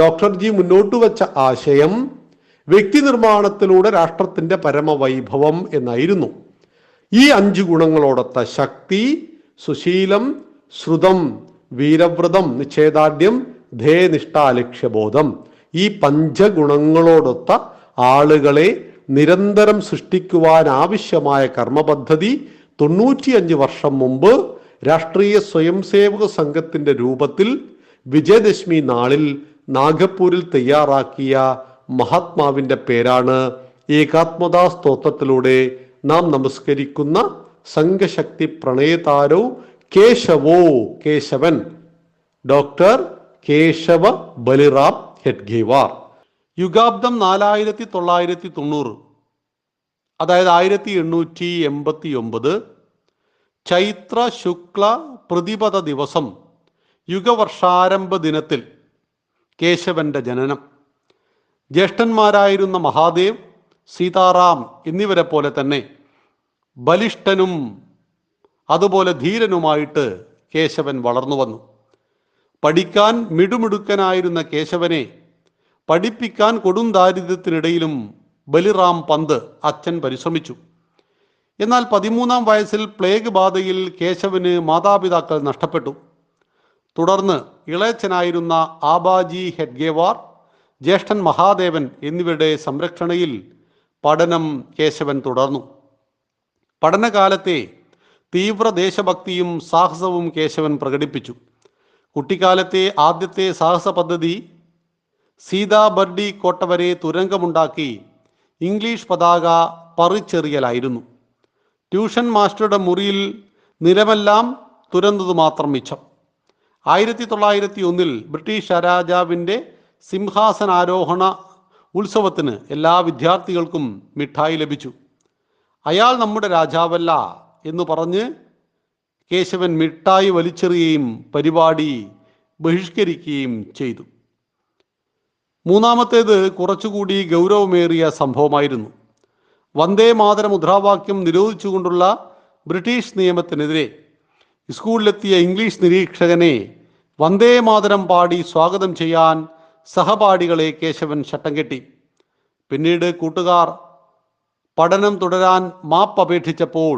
ഡോക്ടർ ജി മുന്നോട്ട് വച്ച ആശയം വ്യക്തി നിർമ്മാണത്തിലൂടെ രാഷ്ട്രത്തിന്റെ പരമവൈഭവം എന്നായിരുന്നു. ഈ 5 ഗുണങ്ങളോടൊത്ത ശക്തി, സുശീലം, ശ്രുതം, വീരവ്രതം, നിശ്ചയദാർഢ്യം, ധ്യേയനിഷ്ഠ, ലക്ഷ്യബോധം, ഈ 5 ഗുണങ്ങളോടൊത്ത ആളുകളെ നിരന്തരം സൃഷ്ടിക്കുവാൻ ആവശ്യമായ കർമ്മപദ്ധതി 95 വർഷം മുമ്പ് രാഷ്ട്രീയ സ്വയം സേവക സംഘത്തിന്റെ രൂപത്തിൽ വിജയദശമി നാളിൽ നാഗപ്പൂരിൽ തയ്യാറാക്കിയ മഹാത്മാവിന്റെ പേരാണ് ഏകാത്മതാ സ്തോത്രത്തിലൂടെ നാം നമസ്കരിക്കുന്ന സംഘശക്തി പ്രണയതാരോ കേശവോ, കേശവൻ, ഡോക്ടർ കേശവ ബലിറാം ഹെഡ്ഗേവാർ. യുഗാബ്ദം 4990. അതായത് 1889 ചൈത്ര ശുക്ല പ്രതിപദ ദിവസം യുഗവർഷാരംഭ ദിനത്തിൽ കേശവന്റെ ജനനം. ജ്യേഷ്ഠന്മാരായിരുന്ന മഹാദേവ്, സീതാറാം എന്നിവരെ പോലെ തന്നെ ബലിഷ്ഠനും അതുപോലെ ധീരനുമായിട്ട് കേശവൻ വളർന്നു വന്നു. പഠിക്കാൻ മിടുമിടുക്കനായിരുന്ന കേശവനെ പഠിപ്പിക്കാൻ കൊടും ദാരിദ്ര്യത്തിനിടയിലും ബലിറാം പന്ത് അച്ഛൻ പരിശ്രമിച്ചു. എന്നാൽ 13-ാം വയസ്സിൽ പ്ലേഗ് ബാധയിൽ കേശവന് മാതാപിതാക്കൾ നഷ്ടപ്പെട്ടു. തുടർന്ന് ഇളയച്ചനായിരുന്ന ആബാജി ഹെഡ്ഗേവാർ, ജ്യേഷ്ഠൻ മഹാദേവൻ എന്നിവരുടെ സംരക്ഷണയിൽ പഠനം കേശവൻ തുടർന്നു. പഠനകാലത്തെ തീവ്ര ദേശഭക്തിയും സാഹസവും കേശവൻ പ്രകടിപ്പിച്ചു. കുട്ടിക്കാലത്തെ ആദ്യത്തെ സാഹസ പദ്ധതി സീതാബർഡി കോട്ട വരെ തുരങ്കമുണ്ടാക്കി ഇംഗ്ലീഷ് പതാക പറിച്ചെറിയലായിരുന്നു. ട്യൂഷൻ മാസ്റ്ററുടെ മുറിയിൽ നിലമെല്ലാം തുരന്നതു മാത്രം മിച്ചം. 1901 ബ്രിട്ടീഷ് രാജാവിൻ്റെ സിംഹാസനാരോഹണ ഉത്സവത്തിന് എല്ലാ വിദ്യാർത്ഥികൾക്കും മിഠായി ലഭിച്ചു. അയാൾ നമ്മുടെ രാജാവല്ല എന്ന് പറഞ്ഞ് കേശവൻ മിഠായി വലിച്ചെറിയുകയും പരിപാടി ബഹിഷ്കരിക്കുകയും ചെയ്തു. മൂന്നാമത്തേത് കുറച്ചുകൂടി ഗൗരവമേറിയ സംഭവമായിരുന്നു. വന്ദേ മാതര മുദ്രാവാക്യം നിരോധിച്ചുകൊണ്ടുള്ള ബ്രിട്ടീഷ് നിയമത്തിനെതിരെ സ്കൂളിലെത്തിയ ഇംഗ്ലീഷ് നിരീക്ഷകനെ വന്ദേ മാതരം പാടി സ്വാഗതം ചെയ്യാൻ സഹപാഠികളെ കേശവൻ ശട്ടം കെട്ടി. പിന്നീട് കൂട്ടുകാർ പഠനം തുടരാൻ മാപ്പ് അപേക്ഷിച്ചപ്പോൾ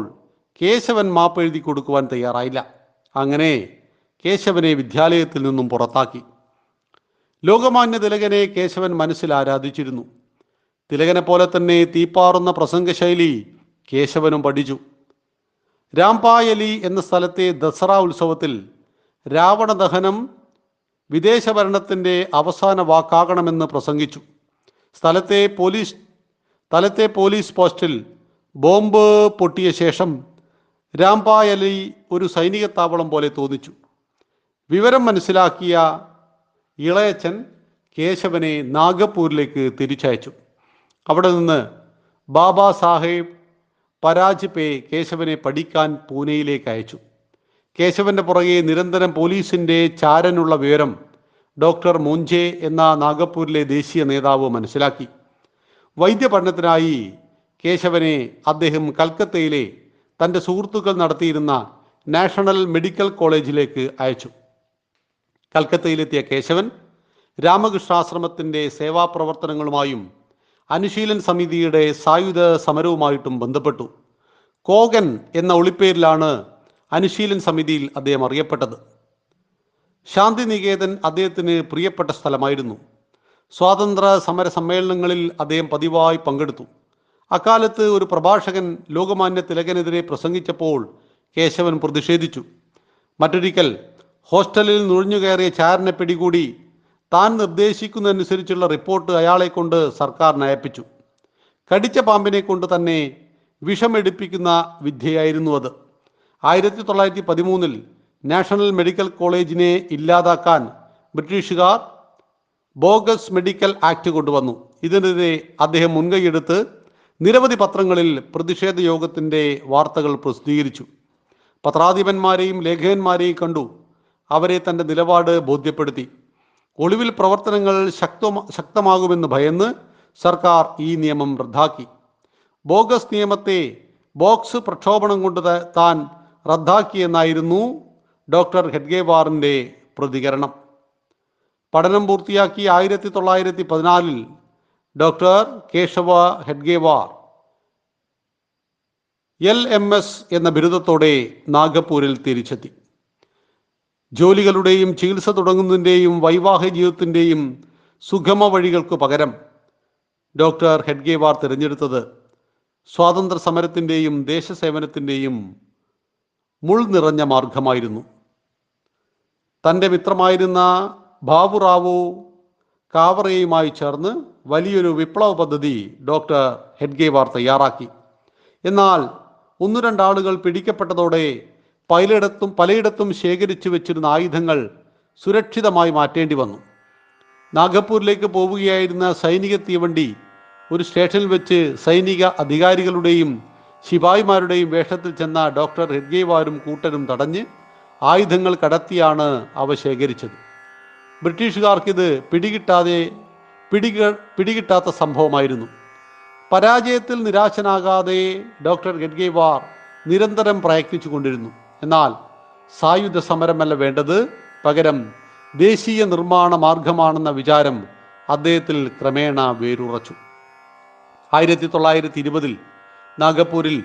കേശവൻ മാപ്പ് എഴുതി കൊടുക്കുവാൻ തയ്യാറായില്ല. അങ്ങനെ കേശവനെ വിദ്യാലയത്തിൽ നിന്നും പുറത്താക്കി. ലോകമാന്യ തിലകനെ കേശവൻ മനസ്സിൽ ആരാധിച്ചിരുന്നു. തിലകനെ പോലെ തന്നെ തീപ്പാറുന്ന പ്രസംഗശൈലി കേശവനും പഠിച്ചു. രാംപായലി എന്ന സ്ഥലത്തെ ദസറ ഉത്സവത്തിൽ രാവണ ദഹനം വിദേശ ഭരണത്തിൻ്റെ അവസാന വാക്കാകണമെന്ന് പ്രസംഗിച്ചു. സ്ഥലത്തെ പോലീസ് പോസ്റ്റിൽ ബോംബ് പൊട്ടിയ ശേഷം രാംപായലി ഒരു സൈനിക താവളം പോലെ തോന്നിച്ചു. വിവരം മനസ്സിലാക്കിയ ഇളയച്ചൻ കേശവനെ നാഗപ്പൂരിലേക്ക് തിരിച്ചയച്ചു. അവിടെ നിന്ന് ബാബാ സാഹേബ് പരാജ്പേ കേശവനെ പഠിക്കാൻ പൂനെയിലേക്ക് അയച്ചു. കേശവന്റെ പുറകെ നിരന്തരം പോലീസിന്റെ ചാരനുള്ള വിവരം ഡോക്ടർ മോഞ്ചെ എന്ന നാഗപ്പൂരിലെ ദേശീയ നേതാവ് മനസ്സിലാക്കി. വൈദ്യപഠനത്തിനായി കേശവനെ അദ്ദേഹം കൽക്കത്തയിലെ തൻ്റെ സുഹൃത്തുക്കൾ നടത്തിയിരുന്ന നാഷണൽ മെഡിക്കൽ കോളേജിലേക്ക് അയച്ചു. കൽക്കത്തയിലെത്തിയ കേശവൻ രാമകൃഷ്ണാശ്രമത്തിൻ്റെ സേവാപ്രവർത്തനങ്ങളുമായും അനുശീലൻ സമിതിയുടെ സായുധ സമരവുമായിട്ടും ബന്ധപ്പെട്ടു. കോഗൻ എന്ന ഒളിപ്പേരിലാണ് അനുശീലൻ സമിതിയിൽ അദ്ദേഹം അറിയപ്പെട്ടത്. ശാന്തിനികേതൻ അദ്ദേഹത്തിന് പ്രിയപ്പെട്ട സ്ഥലമായിരുന്നു. സ്വാതന്ത്ര്യ സമര സമ്മേളനങ്ങളിൽ അദ്ദേഹം പതിവായി പങ്കെടുത്തു. അക്കാലത്ത് ഒരു പ്രഭാഷകൻ ലോകമാന്യ തിലകനെതിരെ പ്രസംഗിച്ചപ്പോൾ കേശവൻ പ്രതിഷേധിച്ചു. മറ്റൊരിക്കൽ ഹോസ്റ്റലിൽ നുഴഞ്ഞുകയറിയ ചാരനെ പിടികൂടി താൻ നിർദ്ദേശിക്കുന്നതനുസരിച്ചുള്ള റിപ്പോർട്ട് അയാളെ കൊണ്ട് സർക്കാർ നയപ്പിച്ചു. കടിച്ച പാമ്പിനെ കൊണ്ട് തന്നെ വിഷമെടുപ്പിക്കുന്ന വിദ്യയായിരുന്നു അത്. 1913 നാഷണൽ മെഡിക്കൽ കോളേജിനെ ഇല്ലാതാക്കാൻ ബ്രിട്ടീഷുകാർ ബോഗസ് മെഡിക്കൽ ആക്ട് കൊണ്ടുവന്നു. ഇതിനെതിരെ അദ്ദേഹം മുൻകൈയെടുത്ത് നിരവധി പത്രങ്ങളിൽ പ്രതിഷേധ യോഗത്തിൻ്റെ വാർത്തകൾ പ്രസിദ്ധീകരിച്ചു. പത്രാധിപന്മാരെയും ലേഖകന്മാരെയും കണ്ടു. അവരെ തൻ്റെ നിലപാട് ബോധ്യപ്പെടുത്തി. ഒളിവിൽ പ്രവർത്തനങ്ങൾ ശക്തമാകുമെന്ന് ഭയന്ന് സർക്കാർ ഈ നിയമം റദ്ദാക്കി. ബോഗസ് നിയമത്തെ ബോക്സ് പ്രക്ഷോഭണം കൊണ്ട് താൻ റദ്ദാക്കിയെന്നായിരുന്നു ഡോക്ടർ ഹെഡ്ഗേവാറിൻ്റെ പ്രതികരണം. പഠനം പൂർത്തിയാക്കി 1914 ഡോക്ടർ കേശവ ഹെഡ്ഗേവാർ LMS എന്ന ബിരുദത്തോടെ നാഗപ്പൂരിൽ തിരിച്ചെത്തി. ജോലികളുടെയും ചികിത്സ തുടങ്ങുന്നതിൻ്റെയും വൈവാഹിക ജീവിതത്തിൻ്റെയും സുഗമ വഴികൾക്ക് പകരം ഡോക്ടർ ഹെഡ്ഗേവാർ തിരഞ്ഞെടുത്തത് സ്വാതന്ത്ര്യ സമരത്തിൻ്റെയും ദേശസേവനത്തിൻ്റെയും മുൾ നിറഞ്ഞ മാർഗമായിരുന്നു. തൻ്റെ മിത്രമായിരുന്ന ബാബുറാവു കാവറയുമായി ചേർന്ന് വലിയൊരു വിപ്ലവ പദ്ധതി ഡോക്ടർ ഹെഡ്ഗേവാർ തയ്യാറാക്കി. എന്നാൽ 1-2 ആളുകൾ പിടിക്കപ്പെട്ടതോടെ പലയിടത്തും ശേഖരിച്ചു വെച്ചിരുന്ന ആയുധങ്ങൾ സുരക്ഷിതമായി മാറ്റേണ്ടി വന്നു. നാഗപ്പൂരിലേക്ക് പോവുകയായിരുന്ന സൈനിക തീവണ്ടി ഒരു സ്റ്റേഷനിൽ വെച്ച് സൈനിക അധികാരികളുടെയും ശിപായിമാരുടെയും വേഷത്തിൽ ചെന്ന ഡോക്ടർ ഹെഡ്ഗേവാരും കൂട്ടരും തടഞ്ഞ് ആയുധങ്ങൾ കടത്തിയാണ് അവ ശേഖരിച്ചത്. ബ്രിട്ടീഷുകാർക്കിത് പിടികിട്ടാത്ത സംഭവമായിരുന്നു. പരാജയത്തിൽ നിരാശനാകാതെ ഡോക്ടർ ഹെഡ്ഗേവാർ നിരന്തരം പ്രയത്നിച്ചു കൊണ്ടിരുന്നു. എന്നാൽ സായുധ സമരമല്ല വേണ്ടത്, പകരം ദേശീയ നിർമ്മാണ മാർഗമാണെന്ന വിചാരം അദ്ദേഹത്തിൽ ക്രമേണ വേരുറച്ചു. 1920 നാഗപ്പൂരിൽ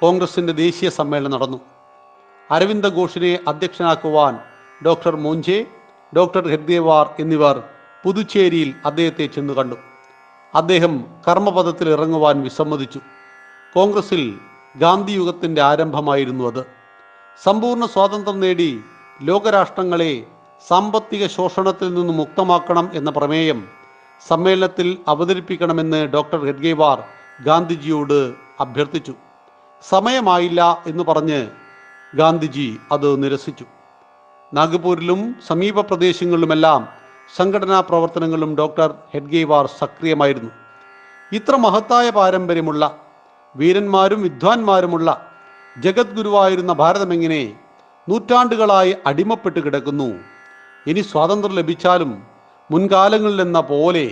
കോൺഗ്രസിന്റെ ദേശീയ സമ്മേളനം നടന്നു. അരവിന്ദ ഘോഷിനെ അധ്യക്ഷനാക്കുവാൻ ഡോക്ടർ മോഞ്ചെ, ഡോക്ടർ ഹെഡ്ഗേവാർ എന്നിവർ പുതുച്ചേരിയിൽ അദ്ദേഹത്തെ ചെന്നു കണ്ടു. അദ്ദേഹം കർമ്മപദത്തിൽ ഇറങ്ങുവാൻ വിസമ്മതിച്ചു. കോൺഗ്രസിൽ ഗാന്ധിയുഗത്തിന്റെ ആരംഭമായിരുന്നു അത്. സമ്പൂർണ്ണ സ്വാതന്ത്ര്യം നേടി ലോകരാഷ്ട്രങ്ങളെ സാമ്പത്തിക ശോഷണത്തിൽ നിന്ന് മുക്തമാക്കണം എന്ന പ്രമേയം സമ്മേളനത്തിൽ അവതരിപ്പിക്കണമെന്ന് ഡോക്ടർ ഹെഡ്ഗേവാർ ഗാന്ധിജിയോട് അഭ്യർത്ഥിച്ചു. സമയമായില്ല എന്ന് പറഞ്ഞ് ഗാന്ധിജി അത് നിരസിച്ചു. നാഗ്പൂരിലും സമീപ പ്രദേശങ്ങളിലുമെല്ലാം സംഘടനാ പ്രവർത്തനങ്ങളിലും ഡോക്ടർ ഹെഡ്ഗേവാർ സക്രിയമായിരുന്നു. ഇത്ര മഹത്തായ പാരമ്പര്യമുള്ള വീരന്മാരും വിദ്വാൻമാരുമുള്ള ജഗത് ഗുരുവായിരുന്ന ഭാരതമെങ്ങനെ നൂറ്റാണ്ടുകളായി അടിമപ്പെട്ട് കിടക്കുന്നു? ഇനി സ്വാതന്ത്ര്യം ലഭിച്ചാലും മുൻകാലങ്ങളിലെന്ന പോലെ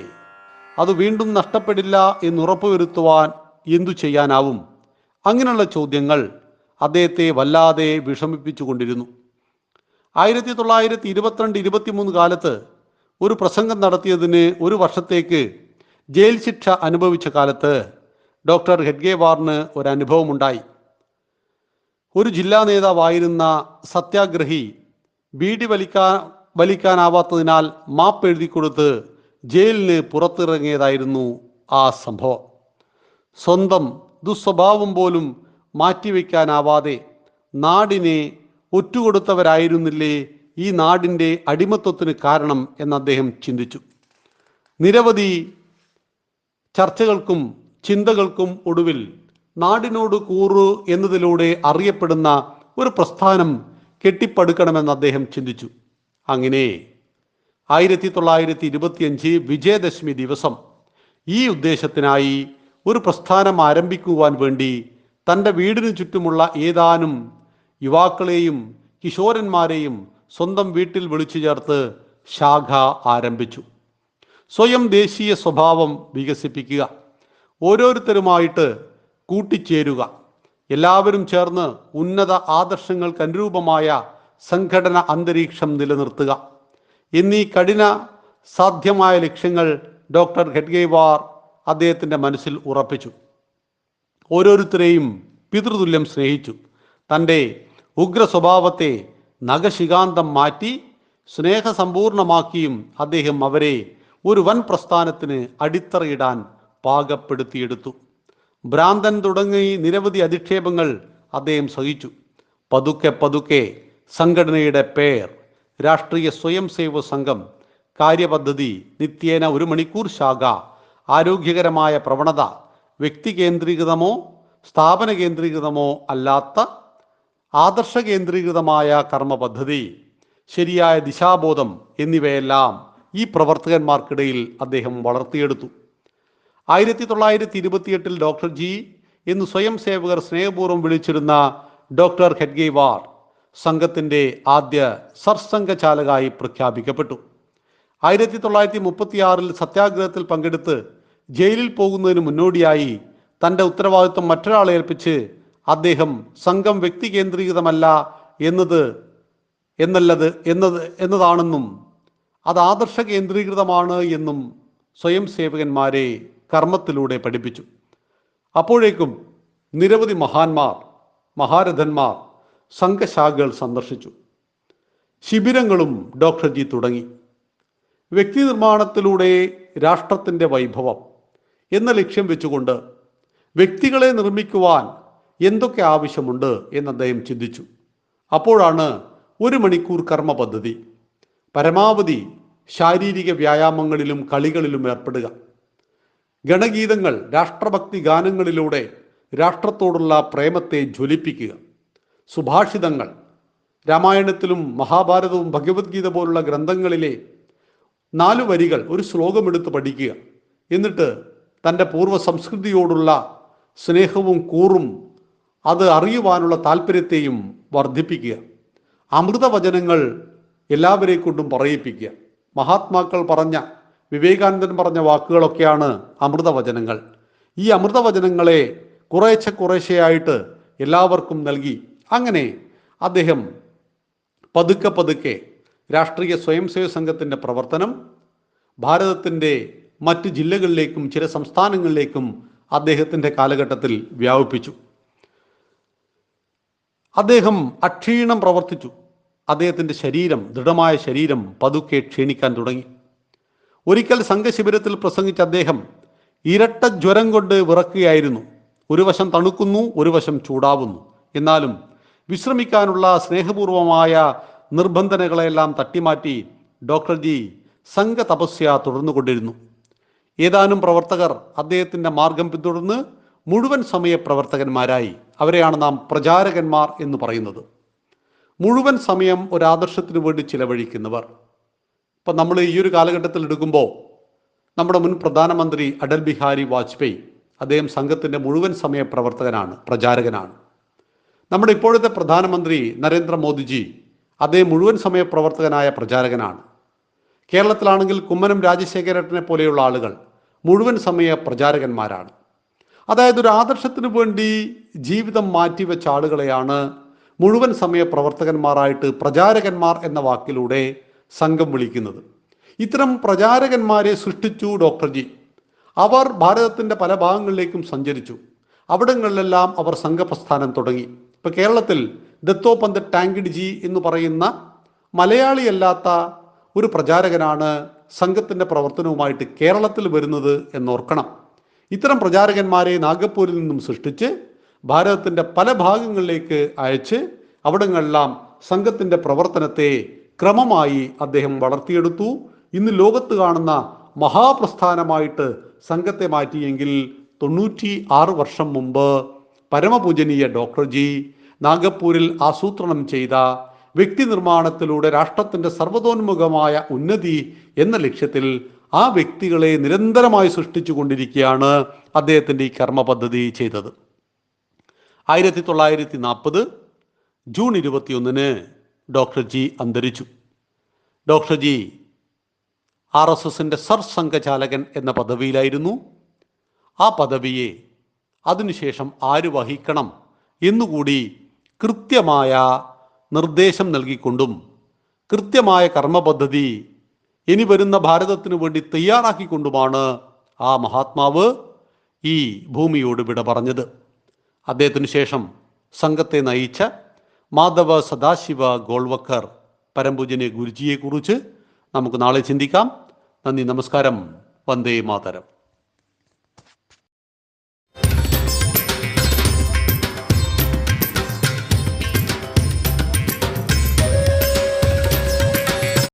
അത് വീണ്ടും നഷ്ടപ്പെടില്ല എന്നുറപ്പുവരുത്തുവാൻ എന്തു ചെയ്യാനാവും? അങ്ങനെയുള്ള ചോദ്യങ്ങൾ അദ്ദേഹത്തെ വല്ലാതെ വിഷമിപ്പിച്ചു കൊണ്ടിരുന്നു. 1922-23 കാലത്ത് ഒരു പ്രസംഗം നടത്തിയതിന് 1 വർഷത്തേക്ക് ജയിൽ ശിക്ഷ അനുഭവിച്ച കാലത്ത് ഡോക്ടർ ഹെഡ്ഗേവാറിന് ഒരു അനുഭവമുണ്ടായി. ഒരു ജില്ലാ നേതാവായിരുന്ന സത്യാഗ്രഹി ബീഡി വലിക്കാനാവാത്തതിനാൽ മാപ്പ് എഴുതി കൊടുത്ത് ജയിലിന് പുറത്തിറങ്ങിയതായിരുന്നു ആ സംഭവം. സ്വന്തം ദുസ്വഭാവം പോലും മാറ്റിവെക്കാനാവാതെ നാടിനെ ഒറ്റുകൊടുത്തവരായിരുന്നില്ലേ ഈ നാടിൻ്റെ അടിമത്വത്തിന് കാരണം എന്ന് അദ്ദേഹം ചിന്തിച്ചു. നിരവധി ചർച്ചകൾക്കും ചിന്തകൾക്കും ഒടുവിൽ നാടിനോട് കൂറ് എന്നതിലൂടെ അറിയപ്പെടുന്ന ഒരു പ്രസ്ഥാനം കെട്ടിപ്പടുക്കണമെന്ന് അദ്ദേഹം ചിന്തിച്ചു. അങ്ങനെ 1925 വിജയദശമി ദിവസം ഈ ഉദ്ദേശത്തിനായി ഒരു പ്രസ്ഥാനം ആരംഭിക്കുവാൻ വേണ്ടി തൻ്റെ വീടിനു ചുറ്റുമുള്ള ഏതാനും യുവാക്കളെയും കിശോരന്മാരെയും സ്വന്തം വീട്ടിൽ വിളിച്ചു ചേർത്ത് ശാഖ ആരംഭിച്ചു. സ്വയം ദേശീയ സ്വഭാവം വികസിപ്പിക്കുക, ഓരോരുത്തരുമായിട്ട് കൂട്ടിച്ചേരുക, എല്ലാവരും ചേർന്ന് ഉന്നത ആദർശങ്ങൾക്ക് അനുരൂപമായ സംഘടന അന്തരീക്ഷം നിലനിർത്തുക എന്നീ കഠിന സാധ്യമായ ലക്ഷ്യങ്ങൾ ഡോക്ടർ ഹെഡ്ഗേവാർ അദ്ദേഹത്തിൻ്റെ മനസ്സിൽ ഉറപ്പിച്ചു. ഓരോരുത്തരെയും പിതൃതുല്യം സ്നേഹിച്ചു. തൻ്റെ ഉഗ്ര സ്വഭാവത്തെ നഖശികാന്തം മാറ്റി സ്നേഹസമ്പൂർണമാക്കിയും അദ്ദേഹം അവരെ ഒരു വൻ പ്രസ്ഥാനത്തിന് അടിത്തറയിടാൻ പാകപ്പെടുത്തിയെടുത്തു. ഭ്രാന്തൻ തുടങ്ങി നിരവധി അധിക്ഷേപങ്ങൾ അദ്ദേഹം സഹിച്ചു. പതുക്കെ സംഘടനയുടെ പേർ, രാഷ്ട്രീയ സ്വയം സേവക സംഘം, കാര്യപദ്ധതി, നിത്യേന 1 മണിക്കൂർ ശാഖ, ആരോഗ്യകരമായ പ്രവണത, വ്യക്തി കേന്ദ്രീകൃതമോ സ്ഥാപന കേന്ദ്രീകൃതമോ അല്ലാത്ത ആദർശ കേന്ദ്രീകൃതമായ കർമ്മ പദ്ധതി, ശരിയായ ദിശാബോധം എന്നിവയെല്ലാം ഈ പ്രവർത്തകന്മാർക്കിടയിൽ അദ്ദേഹം വളർത്തിയെടുത്തു. 1928 ഡോക്ടർ ജി എന്ന് സ്വയം സേവകർ സ്നേഹപൂർവ്വം വിളിച്ചിരുന്ന ഡോക്ടർ ഹെഡ്ഗേവാർ സംഘത്തിൻ്റെ ആദ്യ സർസംഘചാലകായി പ്രഖ്യാപിക്കപ്പെട്ടു. 1936 സത്യാഗ്രഹത്തിൽ പങ്കെടുത്ത് ജയിലിൽ പോകുന്നതിന് മുന്നോടിയായി തൻ്റെ ഉത്തരവാദിത്വം മറ്റൊരാളെ ഏൽപ്പിച്ച് അദ്ദേഹം സംഘം വ്യക്തി കേന്ദ്രീകൃതമല്ല എന്നതാണെന്നും അത് ആദർശ കേന്ദ്രീകൃതമാണ് എന്നും സ്വയം സേവകന്മാരെ കർമ്മത്തിലൂടെ പഠിപ്പിച്ചു. അപ്പോഴേക്കും നിരവധി മഹാരഥന്മാർ സംഘശാഖകൾ സന്ദർശിച്ചു. ശിബിരങ്ങളും ഡോക്ടർ ജി തുടങ്ങി. വ്യക്തി നിർമ്മാണത്തിലൂടെ രാഷ്ട്രത്തിൻ്റെ വൈഭവം എന്ന ലക്ഷ്യം വെച്ചുകൊണ്ട് വ്യക്തികളെ നിർമ്മിക്കുവാൻ എന്തൊക്കെ ആവശ്യമുണ്ട് എന്ന് അദ്ദേഹം ചിന്തിച്ചു. അപ്പോഴാണ് 1 മണിക്കൂർ കർമ്മ പദ്ധതി. പരമാവധി ശാരീരിക വ്യായാമങ്ങളിലും കളികളിലും ഏർപ്പെടുക, ഗണഗീതങ്ങൾ, രാഷ്ട്രഭക്തി ഗാനങ്ങളിലൂടെ രാഷ്ട്രത്തോടുള്ള പ്രേമത്തെ ജ്വലിപ്പിക്കുക, സുഭാഷിതങ്ങൾ, രാമായണത്തിലും മഹാഭാരതവും ഭഗവത്ഗീത പോലുള്ള ഗ്രന്ഥങ്ങളിലെ 4 വരികൾ, ഒരു ശ്ലോകമെടുത്ത് പഠിക്കുക. എന്നിട്ട് തൻ്റെ പൂർവ്വ സംസ്കൃതിയോടുള്ള സ്നേഹവും കൂറും അത് അറിയുവാനുള്ള താല്പര്യത്തെയും വർദ്ധിപ്പിക്കുക. അമൃതവചനങ്ങൾ എല്ലാവരെ കൊണ്ടും പറയിപ്പിക്കുക. മഹാത്മാക്കൾ പറഞ്ഞ, വിവേകാനന്ദൻ പറഞ്ഞ വാക്കുകളൊക്കെയാണ് അമൃതവചനങ്ങൾ. ഈ അമൃതവചനങ്ങളെ കുറേശ്ശെയായിട്ട് എല്ലാവർക്കും നൽകി. അങ്ങനെ അദ്ദേഹം പതുക്കെ പതുക്കെ രാഷ്ട്രീയ സ്വയംസേവക സംഘത്തിൻ്റെ പ്രവർത്തനം ഭാരതത്തിൻ്റെ മറ്റ് ജില്ലകളിലേക്കും ചില സംസ്ഥാനങ്ങളിലേക്കും അദ്ദേഹത്തിൻ്റെ കാലഘട്ടത്തിൽ വ്യാപിപ്പിച്ചു. അദ്ദേഹം അക്ഷീണം പ്രവർത്തിച്ചു. അദ്ദേഹത്തിൻ്റെ ദൃഢമായ ശരീരം പതുക്കെ ക്ഷീണിക്കാൻ തുടങ്ങി. ഒരിക്കൽ സംഘശിബിരത്തിൽ പ്രസംഗിച്ച അദ്ദേഹം ഇരട്ട ജ്വരം കൊണ്ട് വിറക്കുകയായിരുന്നു. ഒരു വശം തണുക്കുന്നു, ഒരു വശം ചൂടാവുന്നു. എന്നാലും വിശ്രമിക്കാനുള്ള സ്നേഹപൂർവമായ നിർബന്ധനകളെല്ലാം തട്ടിമാറ്റി ഡോക്ടർ ജി സംഘ തപസ്യ തുടർന്നുകൊണ്ടിരുന്നു. ഏതാനും പ്രവർത്തകർ അദ്ദേഹത്തിൻ്റെ മാർഗം പിന്തുടർന്ന് മുഴുവൻ സമയ പ്രവർത്തകന്മാരായി. അവരെയാണ് നാം പ്രചാരകന്മാർ എന്ന് പറയുന്നത്. മുഴുവൻ സമയം ഒരാദർശത്തിന് വേണ്ടി ചിലവഴിക്കുന്നവർ. ഇപ്പം നമ്മൾ ഈ ഒരു കാലഘട്ടത്തിൽ എടുക്കുമ്പോൾ നമ്മുടെ മുൻ പ്രധാനമന്ത്രി അടൽ ബിഹാരി വാജ്പേയി, അദ്ദേഹം സംഘത്തിൻ്റെ മുഴുവൻ സമയ പ്രവർത്തകനാണ്, പ്രചാരകനാണ്. നമ്മുടെ ഇപ്പോഴത്തെ പ്രധാനമന്ത്രി നരേന്ദ്രമോദിജി, അദ്ദേഹം മുഴുവൻ സമയ പ്രവർത്തകനായ പ്രചാരകനാണ്. കേരളത്തിലാണെങ്കിൽ കുമ്മനം രാജശേഖരനെ പോലെയുള്ള ആളുകൾ മുഴുവൻ സമയ പ്രചാരകന്മാരാണ്. അതായത് ഒരു ആദർശത്തിന് വേണ്ടി ജീവിതം മാറ്റിവെച്ച ആളുകളെയാണ് മുഴുവൻ സമയ പ്രവർത്തകന്മാരായിട്ട് പ്രചാരകന്മാർ എന്ന വാക്കിലൂടെ സംഘം വിളിക്കുന്നത്. ഇത്തരം പ്രചാരകന്മാരെ സൃഷ്ടിച്ചു ഡോക്ടർ ജി. അവർ ഭാരതത്തിൻ്റെ പല ഭാഗങ്ങളിലേക്കും സഞ്ചരിച്ചു. അവിടങ്ങളിലെല്ലാം അവർ സംഘപ്രസ്ഥാനം തുടങ്ങി. ഇപ്പോൾ കേരളത്തിൽ ദത്തോപന്ത് ടാങ്കിഡ് ജി എന്ന് പറയുന്ന മലയാളിയല്ലാത്ത ഒരു പ്രചാരകനാണ് സംഘത്തിൻ്റെ പ്രവർത്തനവുമായിട്ട് കേരളത്തിൽ വരുന്നത് എന്നോർക്കണം. ഇത്തരം പ്രചാരകന്മാരെ നാഗപ്പൂരിൽ നിന്നും സൃഷ്ടിച്ച് ഭാരതത്തിൻ്റെ പല ഭാഗങ്ങളിലേക്ക് അയച്ച് അവിടങ്ങളെല്ലാം സംഘത്തിൻ്റെ പ്രവർത്തനത്തെ ക്രമമായി അദ്ദേഹം വളർത്തിയെടുത്തു. ഇന്ന് ലോകത്ത് കാണുന്ന മഹാപ്രസ്ഥാനമായിട്ട് സംഘത്തെ മാറ്റിയെങ്കിൽ 96 വർഷം മുമ്പ് പരമപൂജനീയ ഡോക്ടർ ജി നാഗപ്പൂരിൽ ആസൂത്രണം ചെയ്ത വ്യക്തി നിർമ്മാണത്തിലൂടെ രാഷ്ട്രത്തിൻ്റെ സർവ്വതോന്മുഖമായ ഉന്നതി എന്ന ലക്ഷ്യത്തിൽ ആ വ്യക്തികളെ നിരന്തരമായി സൃഷ്ടിച്ചു കൊണ്ടിരിക്കുകയാണ് അദ്ദേഹത്തിൻ്റെ ഈ കർമ്മ പദ്ധതി ചെയ്തത്. 1940 ജൂൺ 21 ഡോക്ടർ ജി അന്തരിച്ചു. ഡോക്ടർ ജി RSSൻ്റെ സർസംഘചാലകൻ എന്ന പദവിയിലായിരുന്നു. ആ പദവിയെ അതിനുശേഷം ആര് വഹിക്കണം എന്നുകൂടി കൃത്യമായ നിർദ്ദേശം നൽകിക്കൊണ്ടും കൃത്യമായ കർമ്മപദ്ധതി ഇനി വരുന്ന ഭാരതത്തിനു വേണ്ടി തയ്യാറാക്കിക്കൊണ്ടുമാണ് ആ മഹാത്മാവ് ഈ ഭൂമിയോട് വിട പറഞ്ഞത്. അദ്ദേഹത്തിനു ശേഷം സംഘത്തെ നയിച്ച മാധവ സദാശിവ ഗോൾവക്കർ പരംപൂജനീയ ഗുരുജിയെക്കുറിച്ച് നമുക്ക് നാളെ ചിന്തിക്കാം. നന്ദി, നമസ്കാരം. വന്ദേ മാതരം.